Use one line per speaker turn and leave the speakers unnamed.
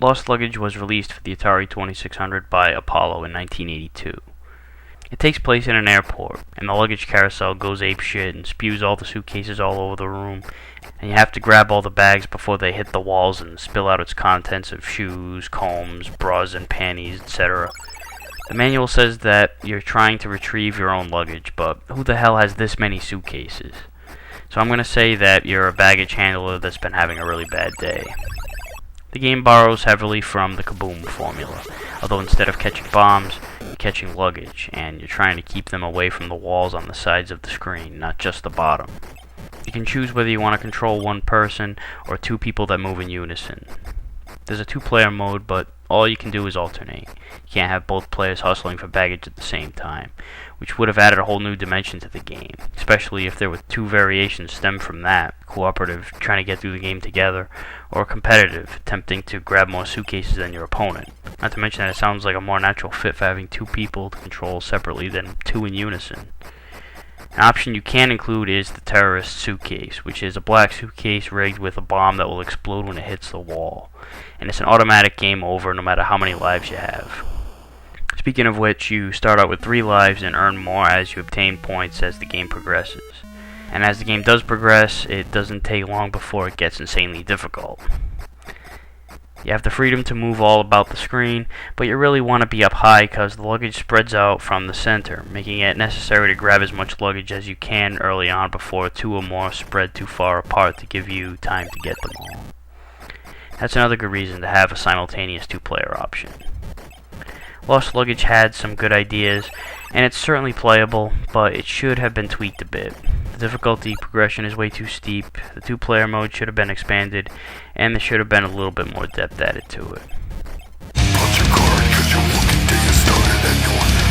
Lost Luggage was released for the Atari 2600 by Apollo in 1982. It takes place in an airport, and the luggage carousel goes apeshit and spews all the suitcases all over the room, and you have to grab all the bags before they hit the walls and spill out its contents of shoes, combs, bras and panties, etc. The manual says that you're trying to retrieve your own luggage, but who the hell has this many suitcases? So I'm going to say that you're a baggage handler that's been having a really bad day. The game borrows heavily from the Kaboom formula, although instead of catching bombs, you're catching luggage, and you're trying to keep them away from the walls on the sides of the screen, not just the bottom. You can choose whether you want to control one person or two people that move in unison. There's a two-player mode, but all you can do is alternate. You can't have both players hustling for baggage at the same time, which would have added a whole new dimension to the game, especially if there were two variations stemmed from that: cooperative, trying to get through the game together, or competitive, attempting to grab more suitcases than your opponent. Not to mention that it sounds like a more natural fit for having two people to control separately than two in unison. An option you can include is the terrorist suitcase, which is a black suitcase rigged with a bomb that will explode when it hits the wall. And it's an automatic game over no matter how many lives you have. Speaking of which, you start out with 3 lives and earn more as you obtain points as the game progresses. And as the game does progress, it doesn't take long before it gets insanely difficult. You have the freedom to move all about the screen, but you really want to be up high because the luggage spreads out from the center, making it necessary to grab as much luggage as you can early on before 2 or more spread too far apart to give you time to get them all. That's another good reason to have a simultaneous 2-player option. Lost Luggage had some good ideas, and it's certainly playable, but it should have been tweaked a bit. The difficulty progression is way too steep, the 2-player mode should have been expanded, and there should have been a little bit more depth added to it.
Punch your card 'cause you're looking to get started and you want